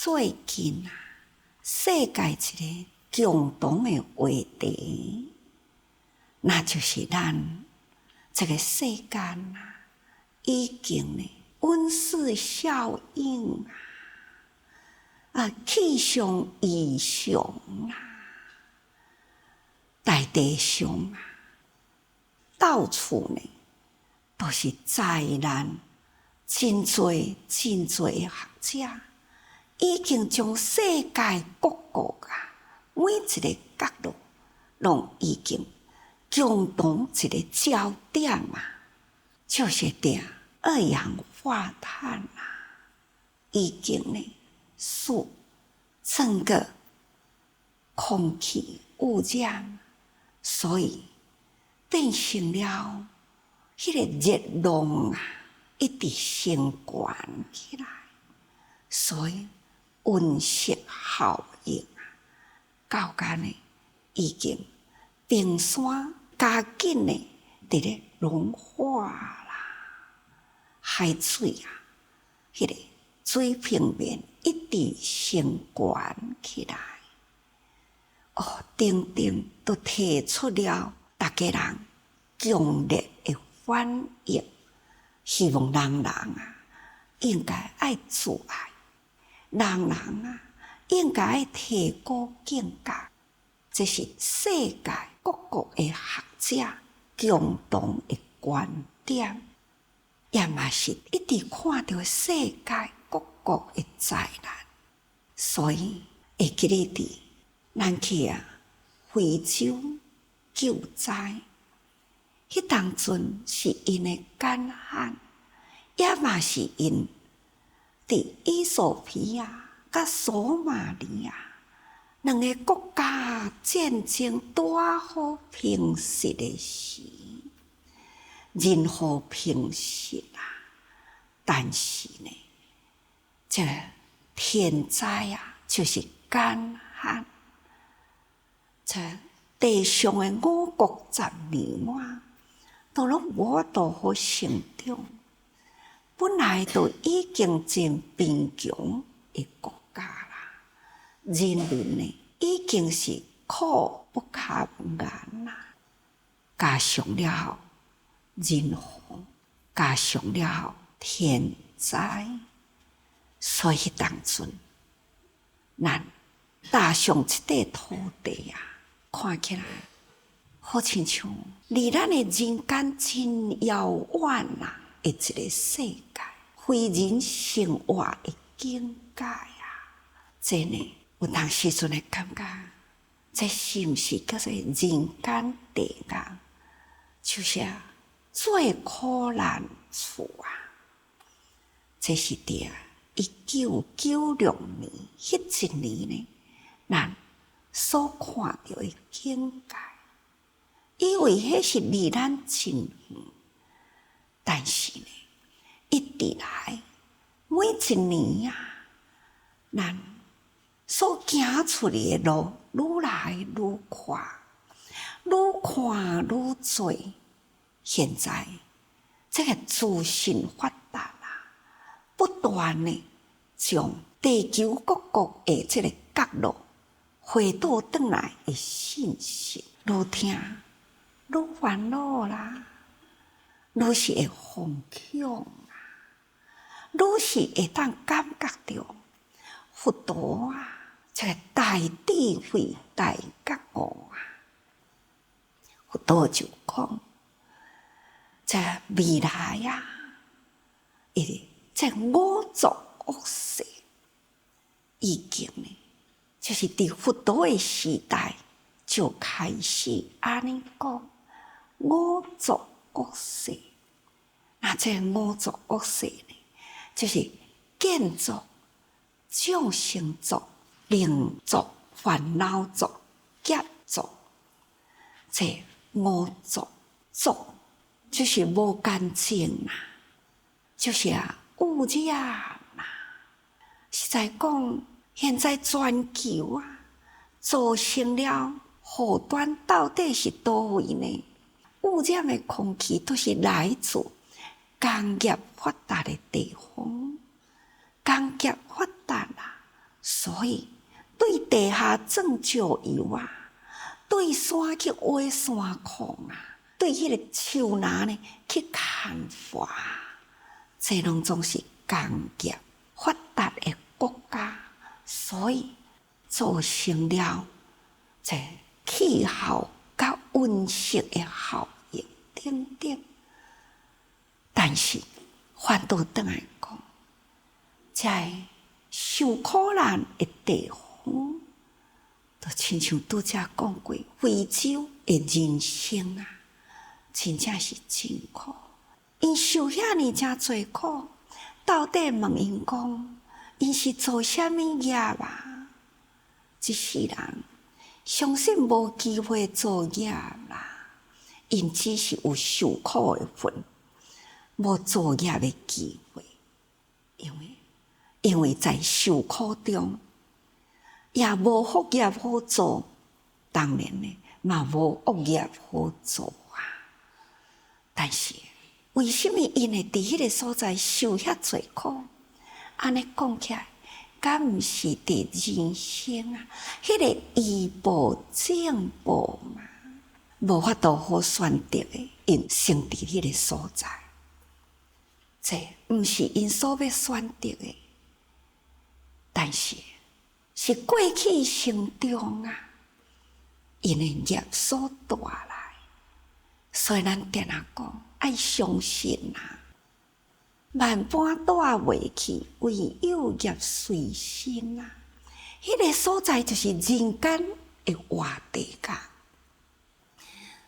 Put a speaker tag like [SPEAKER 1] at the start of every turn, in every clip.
[SPEAKER 1] 最近世界一个共同的话题，那就是咱这个世间已经温室效应气象异常大地上到处都是灾难，真多的学者已经将世界各国每一个角落，拢已经共同一个焦点就是二氧化碳已经使整个空气污染，所以变成了迄个热浪一直升高起来，所以温室效应到间已经冰山加紧伫咧融化啦，海水迄个水平面一直升高起来。等等都提出了大家人强烈的反应，希望人应该爱自爱，人应该提高境界，这是世界各国的学者共同的观点，也嘛是一直看到世界各国的灾难，所以会记得咱去非洲救灾，迄当阵是因的干旱，也嘛是因伫伊索比亚甲索马利亚两个国家战争拄好平息的时，人好平息但是这天灾就是干旱。地上的五穀杂粮都拢无多好成长，本来都已经真贫穷的国家啦，人民已经是苦不堪言啦，加上了人祸，加上了天灾，所以当阵咱踏上这块土地看起来好亲像离咱的人间真遥远的一个世界，非人生活的境界真有当时阵的感觉，这是毋是叫做人间地狱？就是最苦难处这是1996年迄一年咱所看到的境界，以为迄是离咱真远，但是一直来每一年咱所行出来的路愈来愈宽，愈看愈多。现在这个资讯发达不断的将地球各国的这个角落回倒转来的信息，愈听愈烦恼啦，愈是会疯狂愈是会当感觉到佛陀这个大智慧大觉悟佛陀就讲，这未来这五浊恶世已经就是伫佛陀的时代就开始安尼讲五浊恶世。那这五浊恶世就是见浊、众生浊、灵浊、烦恼浊、劫浊。这五浊浊就是无干净就是污染实在讲，现在全球造成了祸端到底是倒位呢？污染的空气都是来自工业发达的地方，工业发达所以对地下种石油啊，对山去挖山矿啊，对迄个树林呢去砍伐，这拢总是工业发达的国家，所以造成了这气候甲温室的效应等等。但是反倒转来讲，在受苦难的地方，就亲像拄则讲过，非洲的人生啊，真正是真苦。因受遐尼真侪苦，到底问因讲，因是做啥物业啊？一世人相信无机会做业啦，因只是有受苦的份，无做业的机会。因为在受苦中，也无福业好做，当然呢，嘛无恶业好做啊。但是为什么因会伫迄个所在受遐侪苦？安尼讲起来，敢毋是伫人生啊？迄个医报正报嘛，无法度好选择的，因生伫迄个所在，这毋是因所要选择的，但是是过去生中啊，因的业所带来。所以咱定定讲，爱相信啊，万般带袂去，唯有业随身啊。迄个所在就是人间的活地界，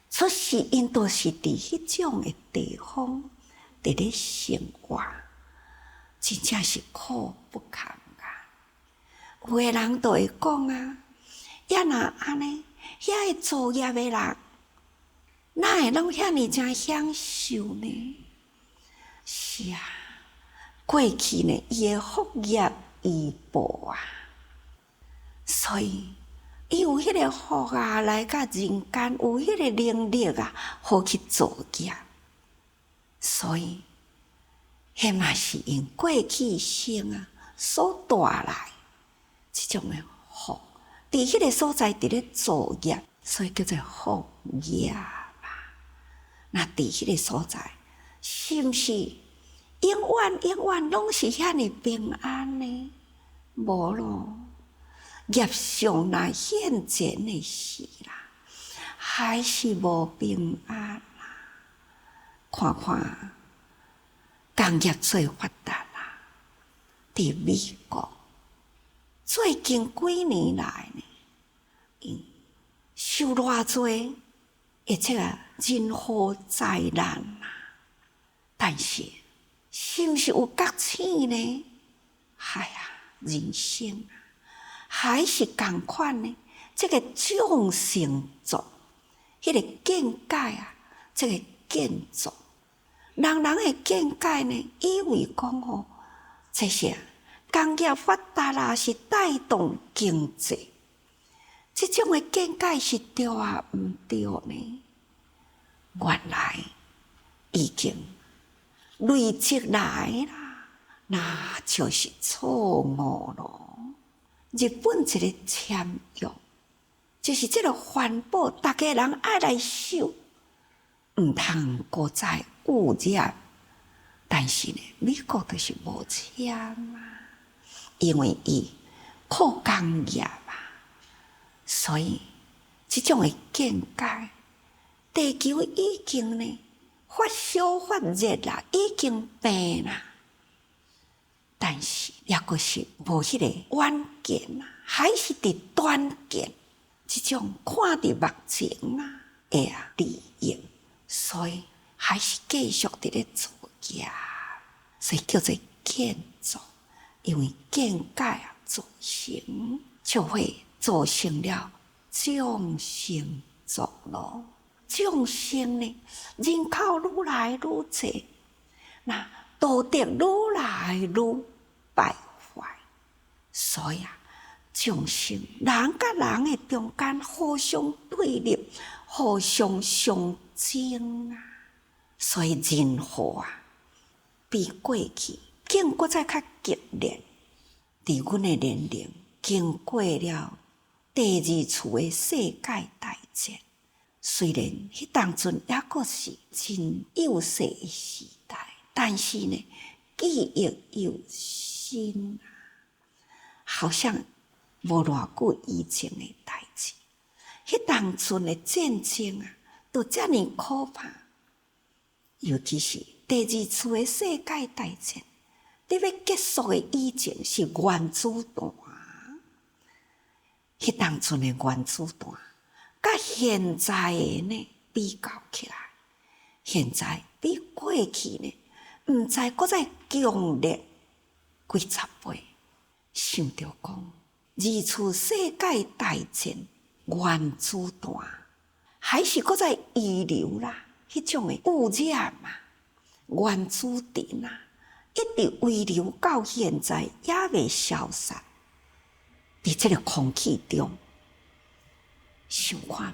[SPEAKER 1] 出世因都是伫迄种的地方伫咧生活，真正是苦不堪言。有诶人就会讲啊，也若安尼，遐个作业诶人，哪会拢遐尼真享受呢？是啊，过去呢，伊诶福业医报啊，所以伊有迄个福啊，来到人间有迄个能力啊，好去做业。所以，迄嘛是因过去生啊所带来这种诶福，伫迄个所在伫咧做业，所以叫做福业啦。那伫迄个所在，是毋是永远拢是遐尼平安呢？无咯，业上来现前的事啦，还是无平安啦。看看工业最发达啦，伫美国最近几年来呢，受偌侪这个人祸灾难啦，但是是毋是有觉醒呢？哎呀，人生啊，还是共款呢？这个众生族，迄个见解啊，这个建筑，人的见解呢，以为讲吼，这些工业发达啦，是带动经济。这种的见解是对啊，毋对呢？原来已经累积来啦，那就是错误咯。日本一个签约，就是这个环保，大家人爱来守，毋通搁再污染。但是呢，美国就是无签啊，因为伊靠工业啊。所以，这种的见解，地球已经呢发烧发热啦，已经病啦，但是也阁是无迄个远见啦，还是伫短见，这种看伫目前啊的利益，所以还是继续伫咧做业，所以叫做建造，因为见解啊造成，就会造成了众生族咯。众生呢，人口愈来愈多，那道德愈来愈败坏，所以啊，众生人甲人的中间互相对立，互相相争啊，所以人祸啊，比过去更搁再较激烈。伫阮的年龄经过了第二次的世界大战。虽然迄当阵抑阁是真幼细的时代，但是呢，记忆犹新啊，好像无偌久以前的代志。迄当阵的战争啊，都遮尔可怕，尤其是第二次的世界大战，伫要结束的以前是原子弹。迄当阵的原子弹，甲现在的呢比较起来，现在比过去呢，毋知搁再强烈几十倍。想着讲，二次世界大战原子弹，还是搁再遗留啦，迄种的污染啊，原子尘啊，一直遗留到现在也未消散。伫这个空气中，想看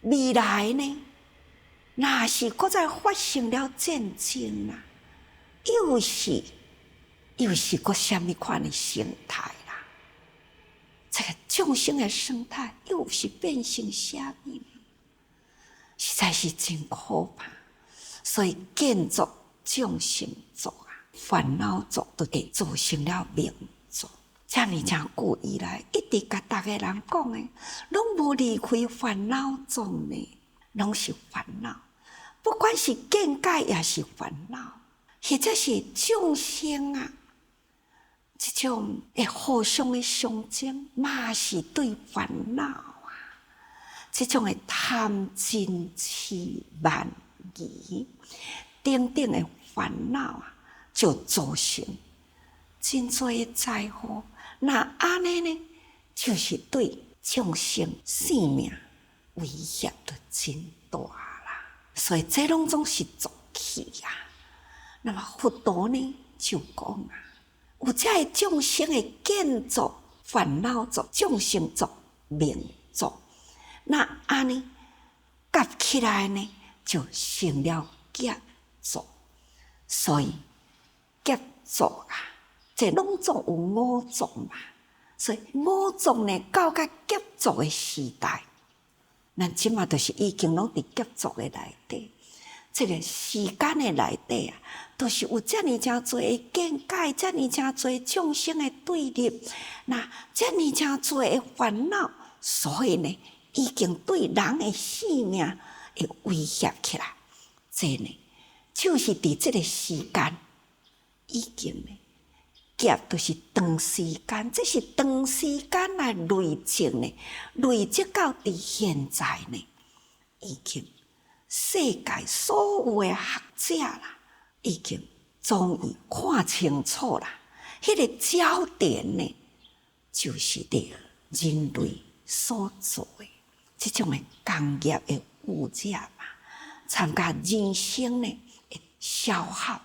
[SPEAKER 1] 觅未来呢？若是搁再发生了战争啊，又是搁什么款的生态啦？这个众生的生态又是变成什么呢？实在是真可怕。所以建筑众生族啊，烦恼族都会造成了命族。遮尔久以来，一直甲逐个人讲的，拢无离开烦恼族呢，拢是烦恼。不管是见解也是烦恼，或者是众生啊，这种会互相的相争，嘛是对烦恼啊。这种的贪嗔痴慢疑等等的烦恼啊，就造成真多的灾祸。那安尼呢，就是对众生性命威胁就真大啦。所以这拢总是俗气啊。那么佛陀呢就讲啊，有这个众生的建筑烦恼族、众生族、命族，那安尼夹起来呢，就成了劫族。所以劫族啊，这拢总有五族嘛，所以五族呢，到甲劫族的时代，咱即马就是已经拢伫劫族的内底，这个时间的内底啊，都是有遮尔诚多的见解，遮尔诚多众生的对立，那遮尔诚多的烦恼，所以呢，已经对人的性命会威胁起来。这呢，就是伫这个时间已经呢。劫就是长时间，这是长时间来累积呢，累积到伫现在呢，已经世界所有的学者啦，已经终于看清楚啦。迄个焦点呢，就是对人类所做的这种的工业的污染嘛，参加人生呢的消耗。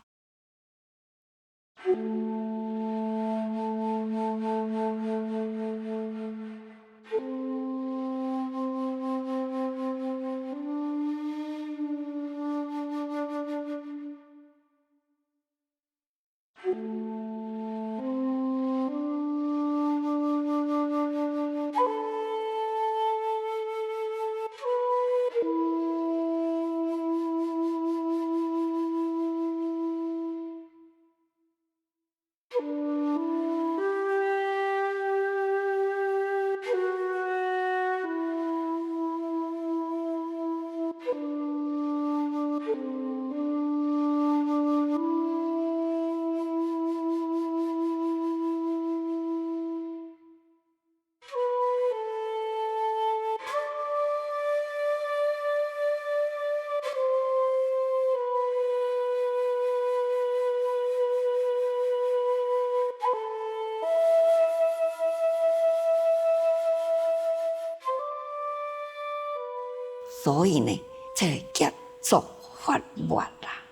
[SPEAKER 1] 所以呢，这个劫族发末啦，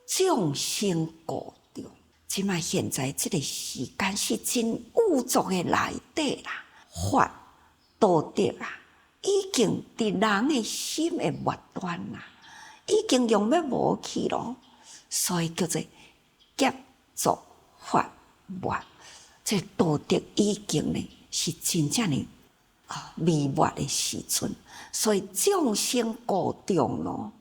[SPEAKER 1] 众生过中。即卖现在这个时间是真有族的内底啦，法道德啊，已经伫人的心的末端啦，已经用要无去咯。所以叫做劫族发末，这道德已经呢是真正的微末的时阵，所以众生过重咯，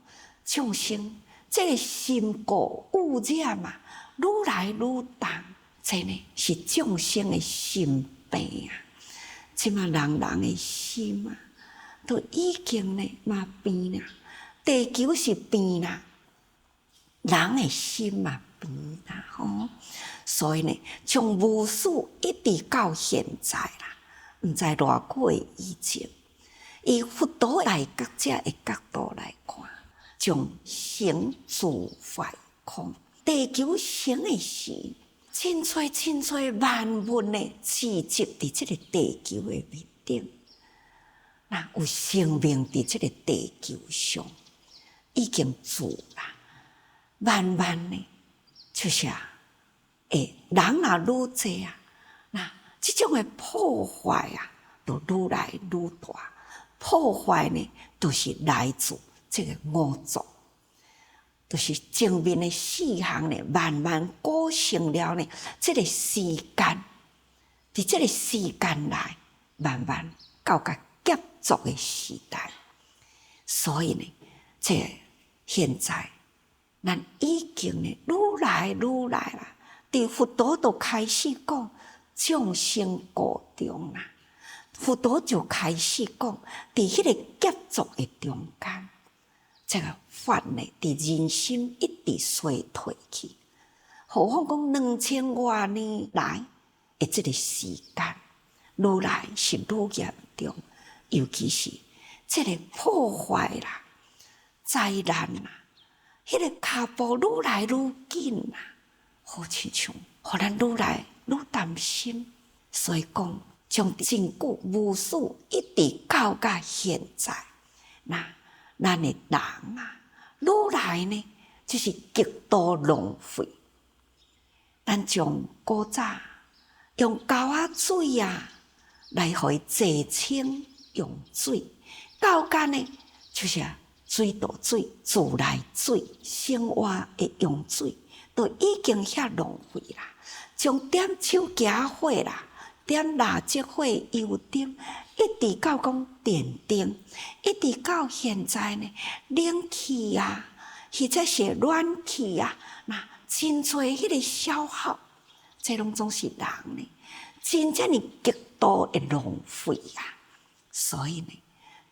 [SPEAKER 1] 众生这个心过污染啊，愈来愈重，真的是众生的心病啊！即嘛人的心啊，都已经呢嘛变啦，地球是变啦，人的心嘛变啦吼。所以呢，从无始一直到现在啦，毋知偌久以前，以佛陀大觉者的角度来看，从成自坏空，地球成的时，真侪万物呢聚集伫即个地球的面顶，那有生命伫即个地球上已经住啦，慢慢呢就是人若愈侪啊，那即种的破坏啊，就愈来愈大。破坏呢，都是来自这个五浊，都是前面的四项呢，慢慢构成了呢，这个时间，伫这个时间内，慢慢到达结束的时代。所以呢，现在，咱已经呢，愈来啦。伫佛陀就开始讲众生过重啦，佛陀就开始讲，伫迄个结束的中间，这个法呢，伫人生一直衰退去。何况讲2000多年来的这个时间，愈来是愈严重，尤其是这个破坏啦、灾难啦，迄个脚步愈来愈紧啦。好亲像，互咱愈来愈担心，所以讲，从真久无始一直到现在，那咱的人啊，愈来呢，就是极度浪费。咱从古早用沟仔水啊，来互伊济清用水，到干呢，就是水道水、自来水、生活的用水。都已经遐浪费啦，从点手夹火啦，点蜡烛火、油灯，一直到讲电灯，一直到现在呢，冷气啊，或者是暖气啊，那真侪迄个消耗，这拢总是人呢，真正的极度的浪费啊！所以呢，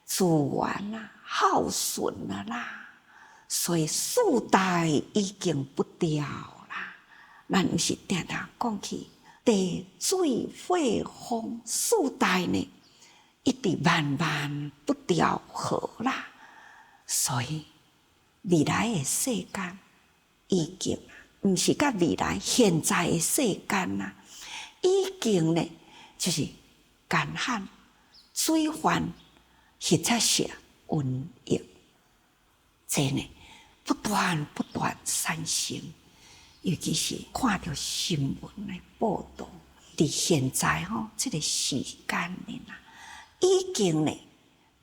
[SPEAKER 1] 资源啊耗损了啦。所以世代已经不掉啦，咱毋是定定讲起地水火风世代呢，一直慢不调和啦。所以未来的世间已经毋是甲未来现在的世间啦，已经呢就是干旱、水患或者是瘟疫，这呢。不断产生，尤其是看到新闻的报道，伫现在这个时间呢，已经呢，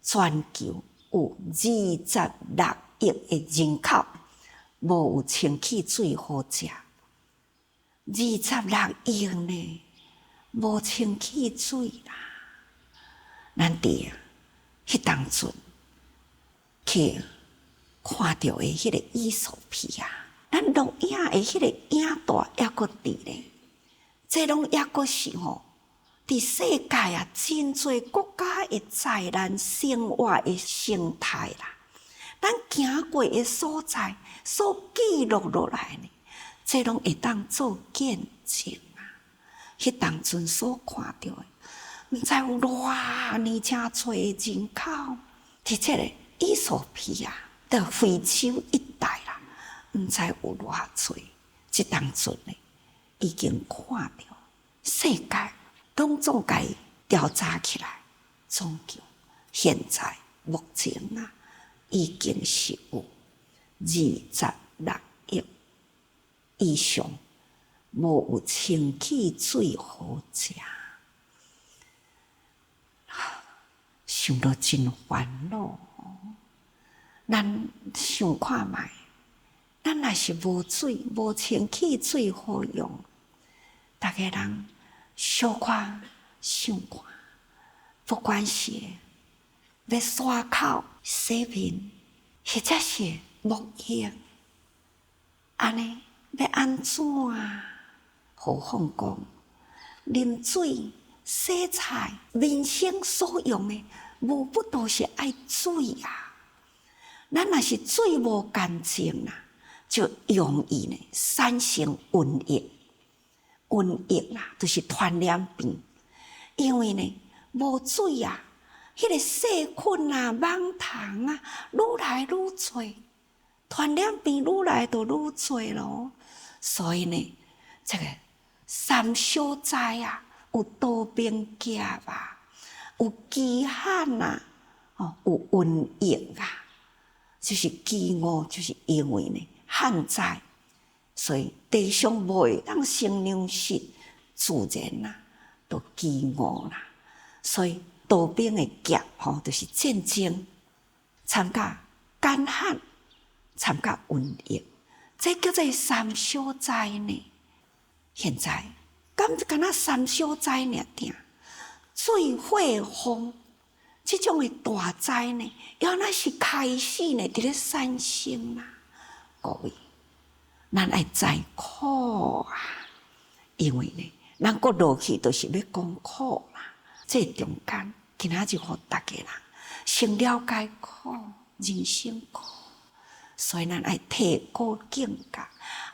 [SPEAKER 1] 全球有26亿的人口无有清气水好食，26亿呢，无清气水啦，咱伫迄当阵去。看到的迄个艺术片啊，咱录影的迄个影带还阁伫咧，这拢还阁是伫世界啊真侪国家的自然生活的生态啦，咱行过的所在所记录落来呢，这拢会当做见证啊。迄当阵所看到的，毋知有偌尼正侪的人口，伫这个艺术片啊。到非洲一带啦，毋知有偌侪，即当阵呢，已经看到世界拢总该调查起来，总共现在目前啊，已经是有26亿以上无有清气水好食，想到真烦恼。咱想看觅，咱若是无水、无清气水好用，逐个人小可想看，不管是要刷口、洗面，或者是沐浴，安尼要安怎？何况讲啉水、洗菜、民生所用的，无不都是爱水啊！咱若是水无干净啦，就容易呢产生瘟疫。瘟疫啦，就是传染病。因为呢，无水啊，迄个细菌啊、蚊虫啊，愈来愈多，传染病愈来就愈多咯。所以呢，这个三小灾啊，有多病夹啊，有饥旱啊，有瘟疫啊，就是饥饿，就是因为呢旱灾，所以地上无会当生粮食，自然啦，都饥饿啦。所以多病的夹就是战争，参加干旱，参加瘟疫，这叫做三小灾呢。现在敢若三小灾尔定，水火风这种的大灾呢，原来是开始呢伫咧产生啦。各位，咱爱知苦啊，因为呢，咱搁落去都是要讲苦啦。这中间，今仔就互大家人先了解苦，人生苦，所以咱爱提高境界。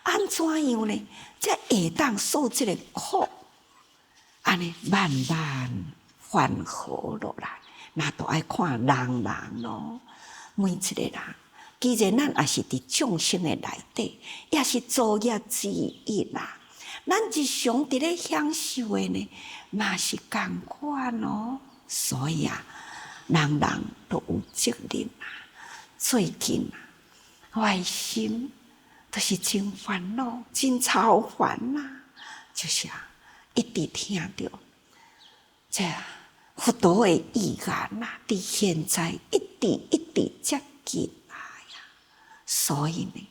[SPEAKER 1] 安怎样呢？才会当受这个苦，安尼慢慢缓和落来。那都爱看人咯，每一个人。既然咱也是伫众生的内底，也是造业之一啦。咱日常伫咧享受的呢，嘛是共款哦。所以啊，人人都有责任啊。最近啊，我的心都是真烦恼、真操烦呐，就是一直听到这佛陀的预言呐，伫现在一直接近来呀。所以呢，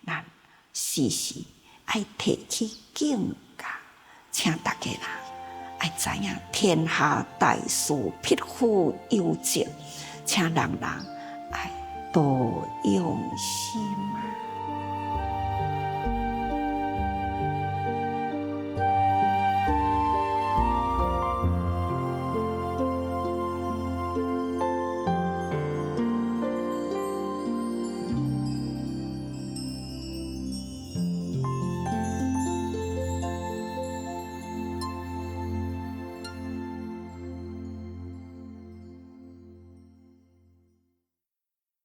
[SPEAKER 1] 咱时时爱提起警觉，请大家人爱知影天下大事，匹夫有责，请人人爱多用心。